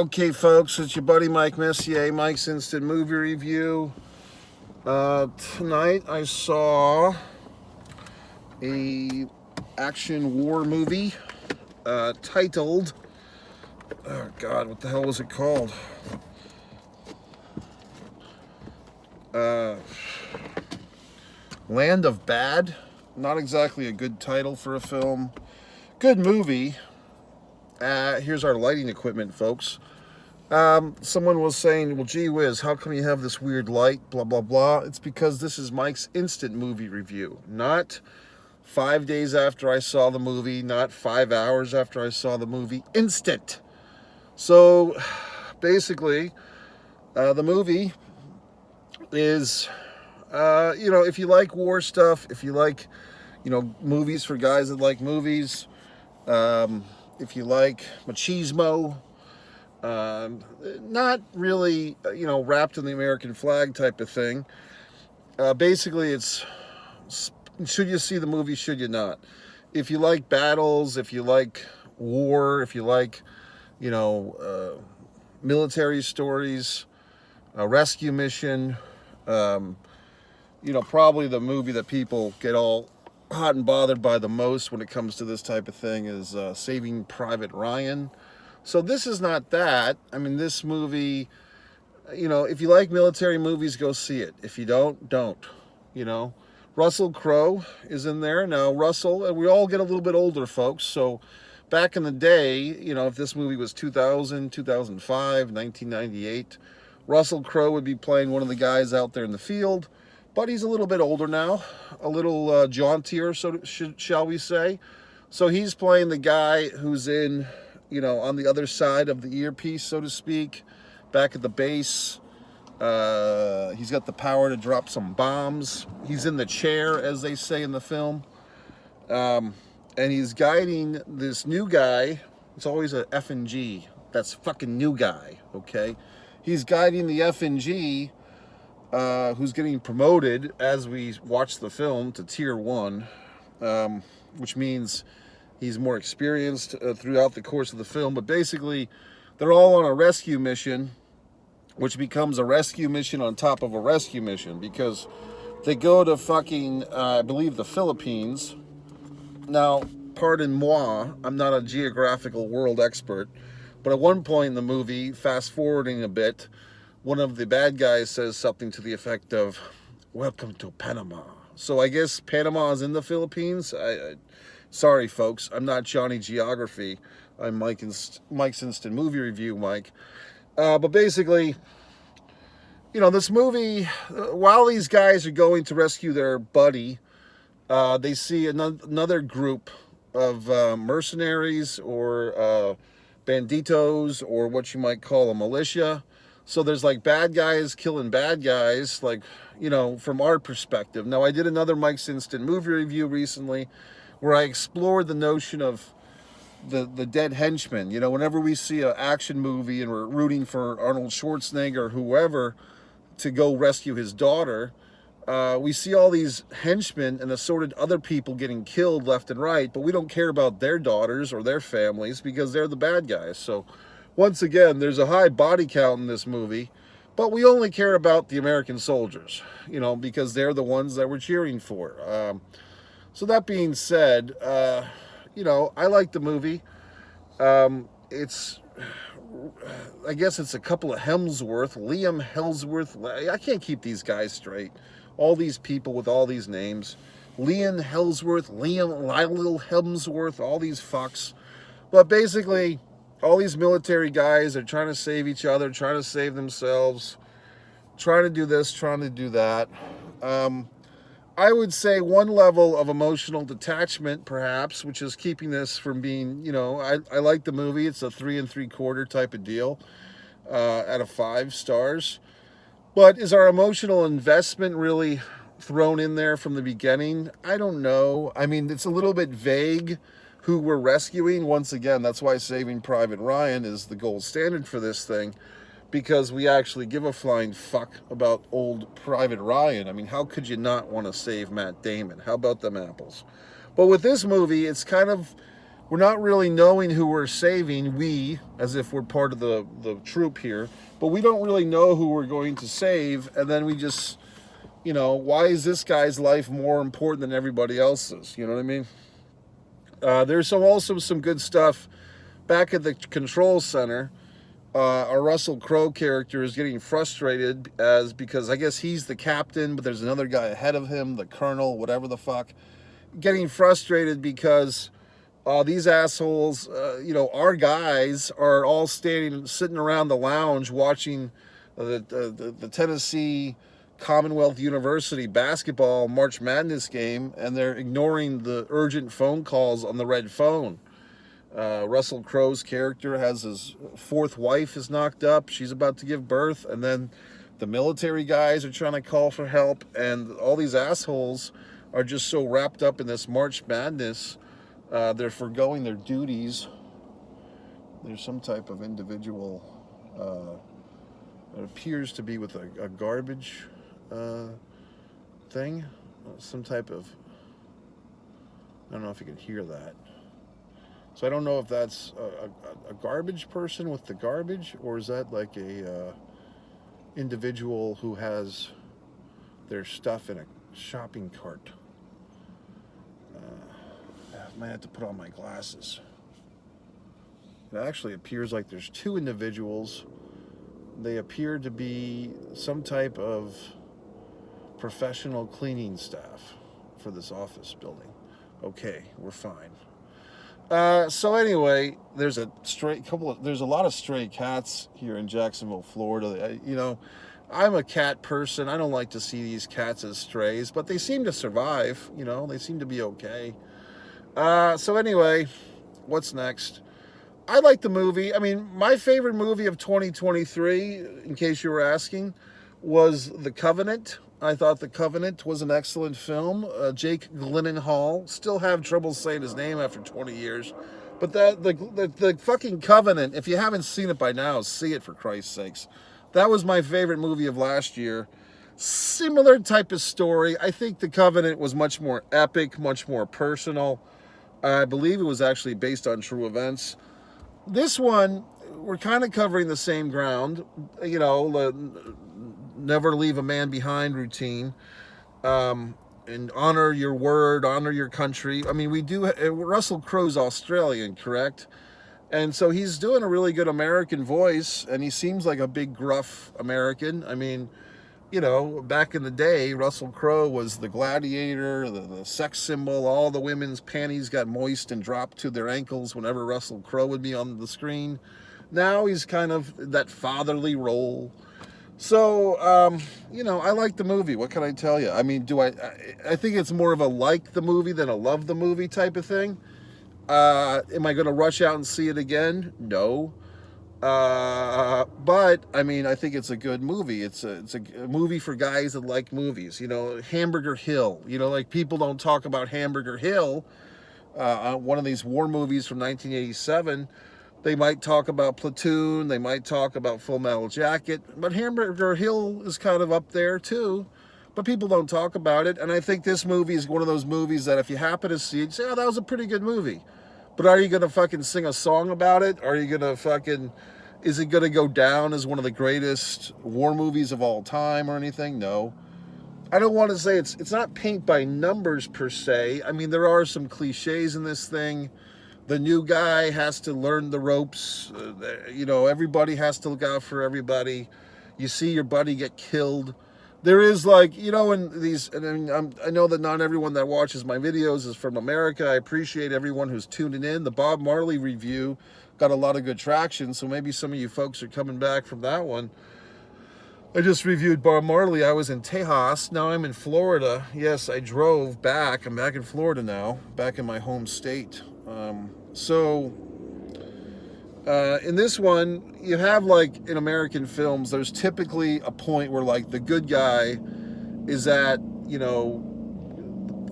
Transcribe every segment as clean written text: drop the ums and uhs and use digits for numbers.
Okay, folks, it's your buddy Mike Messier, Mike's Instant Movie Review. Tonight I saw a action war movie titled, oh God, what the hell was it called? Land of Bad. Not exactly a good title for a film. Good movie. Here's our lighting equipment, folks. Someone was saying, well, gee whiz, how come you have this weird light, blah, blah, blah. It's because this is Mike's instant movie review, not 5 days after I saw the movie, not 5 hours after I saw the movie, instant. So basically, the movie is, if you like war stuff, if you like, movies for guys that like movies, if you like machismo, not really, wrapped in the American flag type of thing. Basically, it's should you see the movie, should you not? If you like battles, if you like war, if you like, military stories, a rescue mission, probably the movie that people get all hot and bothered by the most when it comes to this type of thing is Saving Private Ryan. So this is not that. I mean, this movie, if you like military movies, go see it. If you don't, Russell Crowe is in there. Now, Russell, and we all get a little bit older, folks. So back in the day, if this movie was 2000, 2005, 1998, Russell Crowe would be playing one of the guys out there in the field. But he's a little bit older now, a little jauntier, shall we say. So he's playing the guy who's in, on the other side of the earpiece, so to speak, back at the base. He's got the power to drop some bombs. He's in the chair, as they say in the film. And he's guiding this new guy. It's always a F and G. That's fucking new guy, okay? He's guiding the F and G, who's getting promoted as we watch the film to Tier 1, which means he's more experienced throughout the course of the film. But basically, they're all on a rescue mission, which becomes a rescue mission on top of a rescue mission, because they go to fucking, I believe, the Philippines. Now, pardon moi, I'm not a geographical world expert, but at one point in the movie, fast forwarding a bit, one of the bad guys says something to the effect of, "Welcome to Panama." So I guess Panama is in the Philippines. Sorry, folks, I'm not Johnny Geography. I'm Mike's Instant Movie Review, Mike. But basically, this movie, while these guys are going to rescue their buddy, they see another group of mercenaries or banditos, or what you might call a militia. So there's like bad guys killing bad guys, like, from our perspective. Now, I did another Mike's Instant Movie Review recently where I explored the notion of the dead henchman. Whenever we see an action movie and we're rooting for Arnold Schwarzenegger or whoever to go rescue his daughter, we see all these henchmen and assorted other people getting killed left and right, but we don't care about their daughters or their families because they're the bad guys. So once again, there's a high body count in this movie, but we only care about the American soldiers, because they're the ones that we're cheering for. So that being said, I like the movie. I guess it's a couple of Hemsworth, Liam Hemsworth. I can't keep these guys straight. All these people with all these names. Liam Lyle Hemsworth, all these fucks. But basically, all these military guys are trying to save each other, trying to save themselves, trying to do this, trying to do that. I would say one level of emotional detachment, perhaps, which is keeping this from being, I like the movie. It's a 3 3/4 type of deal out of 5 stars. But is our emotional investment really thrown in there from the beginning? I don't know. I mean, it's a little bit vague who we're rescuing. Once again, that's why Saving Private Ryan is the gold standard for this thing, because we actually give a flying fuck about old Private Ryan. I mean, how could you not want to save Matt Damon? How about them apples? But with this movie, it's kind of, we're not really knowing who we're saving, we, as if we're part of the troop here, but we don't really know who we're going to save, and then we just, you know, why is this guy's life more important than everybody else's? You know what I mean? There's also some good stuff back at the control center. Our Russell Crowe character is getting frustrated because I guess he's the captain, but there's another guy ahead of him, the colonel, whatever the fuck, getting frustrated because these assholes, you know, our guys are all sitting around the lounge watching the Tennessee Commonwealth University basketball March Madness game, and they're ignoring the urgent phone calls on the red phone. Russell Crowe's character has his fourth wife is knocked up. She's about to give birth, and then the military guys are trying to call for help, and all these assholes are just so wrapped up in this March Madness, they're forgoing their duties. There's some type of individual, it appears to be with a garbage thing, some type of, I don't know if you can hear that. So I don't know if that's a garbage person with the garbage, or is that like a individual who has their stuff in a shopping cart. I might have to put on my glasses. It actually appears like there's two individuals. They appear to be some type of professional cleaning staff for this office building. Okay, we're fine. So anyway, there's a lot of stray cats here in Jacksonville, Florida. You know, I'm a cat person. I don't like to see these cats as strays, but they seem to survive. You know, they seem to be okay. So anyway, what's next? I like the movie. I mean, my favorite movie of 2023, in case you were asking, was The Covenant. I thought The Covenant was an excellent film. Jake Gyllenhaal, still have trouble saying his name after 20 years. But the fucking Covenant, if you haven't seen it by now, see it for Christ's sakes. That was my favorite movie of last year. Similar type of story. I think The Covenant was much more epic, much more personal. I believe it was actually based on true events. This one, we're kind of covering the same ground. You know, never leave a man behind routine, and honor your word, honor your country. I mean, we do. Russell Crowe's Australian, correct? And so he's doing a really good American voice, and he seems like a big gruff American. I mean, you know, back in the day, Russell Crowe was the gladiator, the sex symbol. All the women's panties got moist and dropped to their ankles whenever Russell Crowe would be on the screen. Now he's kind of that fatherly role. So, you know, I like the movie. What can I tell you? I mean, I think it's more of a like the movie than a love the movie type of thing. Am I going to rush out and see it again? No. But, I mean, I think it's a good movie. It's a movie for guys that like movies. You know, Hamburger Hill. You know, like, people don't talk about Hamburger Hill, one of these war movies from 1987. They might talk about Platoon, they might talk about Full Metal Jacket, but Hamburger Hill is kind of up there too, but people don't talk about it, and I think this movie is one of those movies that if you happen to see it, you say, oh, that was a pretty good movie. But are you going to fucking sing a song about it? Are you going to fucking, is it going to go down as one of the greatest war movies of all time or anything? No. I don't want to say it's not paint by numbers per se. I mean, there are some cliches in this thing. The new guy has to learn the ropes. You know, everybody has to look out for everybody. You see your buddy get killed. There is, like, you know, in these, and I know that not everyone that watches my videos is from America. I appreciate everyone who's tuning in. The Bob Marley review got a lot of good traction, so maybe some of you folks are coming back from that one. I just reviewed Bob Marley. I was in Tejas. Now I'm in Florida. Yes, I drove back. I'm back in Florida now, back in my home state. In this one, you have, like, in American films, there's typically a point where, like, the good guy is at, you know,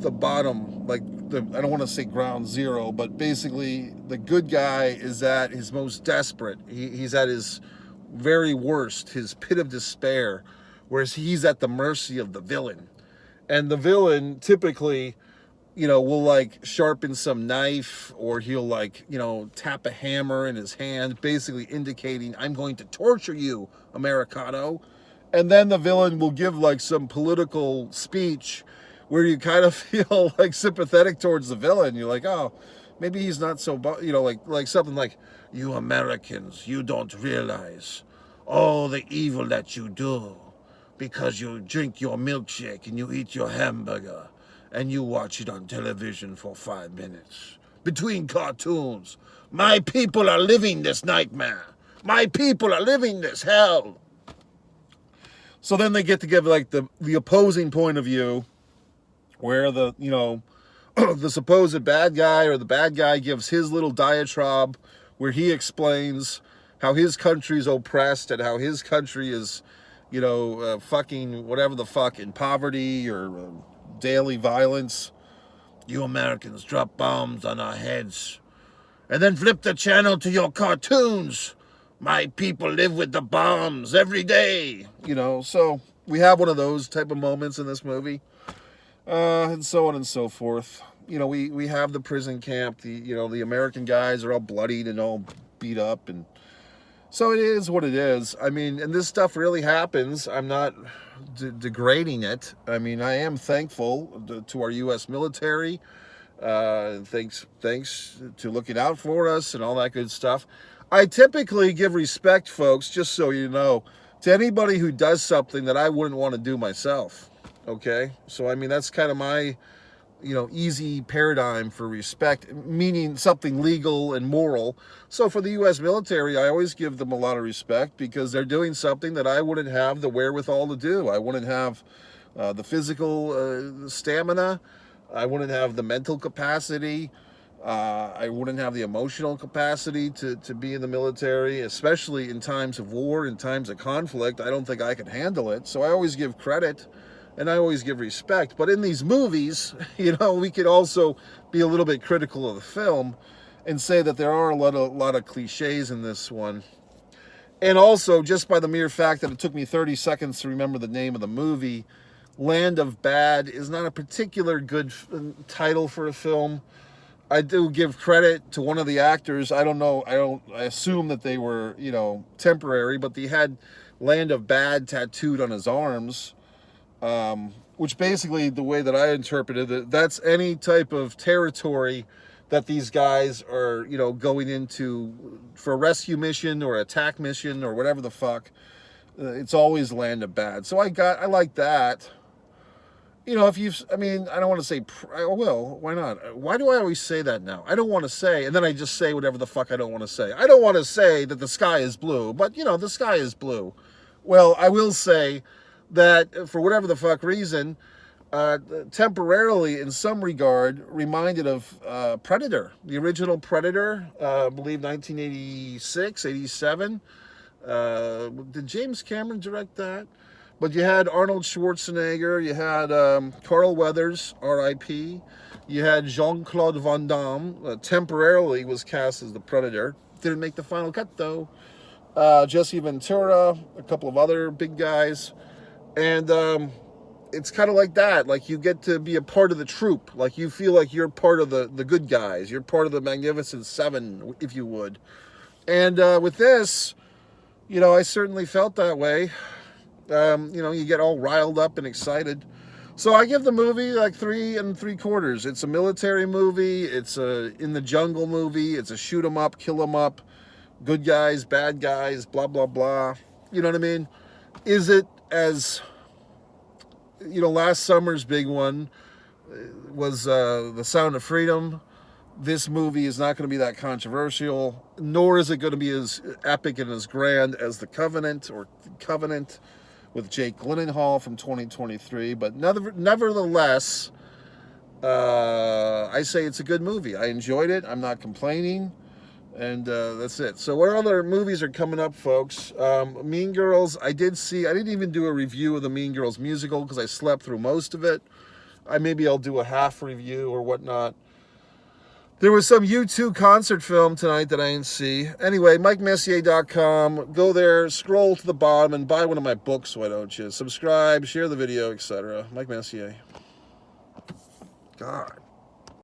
the bottom, like, I don't want to say ground zero, but basically the good guy is at his most desperate. He's at his very worst, his pit of despair, whereas he's at the mercy of the villain. And the villain typically, will like sharpen some knife, or he'll like, tap a hammer in his hand, basically indicating, I'm going to torture you, Americano. And then the villain will give like some political speech where you kind of feel like sympathetic towards the villain. You're like, oh, maybe he's not so, like something like, you Americans, you don't realize all the evil that you do because you drink your milkshake and you eat your hamburger and you watch it on television for 5 minutes between cartoons. My people are living this nightmare. My people are living this hell. So then they get to give like the opposing point of view, where the the supposed bad guy or the bad guy gives his little diatribe where he explains how his country's oppressed and how his country is, fucking whatever the fuck, in poverty or daily violence. You Americans drop bombs on our heads and then flip the channel to your cartoons. My people live with the bombs every day. So we have one of those type of moments in this movie, and so on and so forth. We have the prison camp. The American guys are all bloodied and all beat up, and so it is what it is. I mean, and this stuff really happens. I'm not degrading it. I mean, I am thankful to our U.S. military. Thanks to looking out for us and all that good stuff. I typically give respect, folks, just so you know, to anybody who does something that I wouldn't want to do myself. Okay? So, I mean, that's kind of my, easy paradigm for respect, meaning something legal and moral. So for the U.S. military, I always give them a lot of respect because they're doing something that I wouldn't have the wherewithal to do. I wouldn't have the physical stamina. I wouldn't have the mental capacity. I wouldn't have the emotional capacity to be in the military, especially in times of war, in times of conflict. I don't think I could handle it. So I always give credit and I always give respect. But in these movies, we could also be a little bit critical of the film and say that there are a lot of cliches in this one. And also, just by the mere fact that it took me 30 seconds to remember the name of the movie, Land of Bad is not a particular good title for a film. I do give credit to one of the actors. I don't know. I assume that they were, temporary, but they had Land of Bad tattooed on his arms, which basically, the way that I interpreted it, that's any type of territory that these guys are, going into for a rescue mission or attack mission or whatever the fuck. It's always Land of Bad. So I like that. I don't want to say, well, why not? Why do I always say that now? I don't want to say, and then I just say whatever the fuck I don't want to say. I don't want to say that the sky is blue, but, the sky is blue. Well, I will say that for whatever the fuck reason, temporarily, in some regard, reminded of Predator, the original Predator, I believe 1986, 87. Did James Cameron direct that? But you had Arnold Schwarzenegger, you had Carl Weathers, R.I.P., you had Jean-Claude Van Damme, temporarily was cast as the Predator. Didn't make the final cut, though. Jesse Ventura, a couple of other big guys. And it's kind of like that. Like, you get to be a part of the troop. Like, you feel like you're part of the good guys. You're part of the Magnificent Seven, if you would. And with this, I certainly felt that way. You get all riled up and excited. So I give the movie like 3 3/4. It's a military movie. It's a in the jungle movie. It's a shoot 'em up, kill 'em up, good guys, bad guys, blah, blah, blah. You know what I mean? Is it as, last summer's big one was The Sound of Freedom. This movie is not going to be that controversial, nor is it going to be as epic and as grand as The Covenant with Jake Gyllenhaal from 2023, but nevertheless, I say it's a good movie. I enjoyed it. I'm not complaining, and that's it. So what other movies are coming up, folks? Mean Girls, I didn't even do a review of the Mean Girls musical because I slept through most of it. Maybe I'll do a half review or whatnot. There was some U2 concert film tonight that I didn't see. Anyway, MikeMessier.com. Go there, scroll to the bottom, and buy one of my books, why don't you? Subscribe, share the video, etc. Mike Messier. God.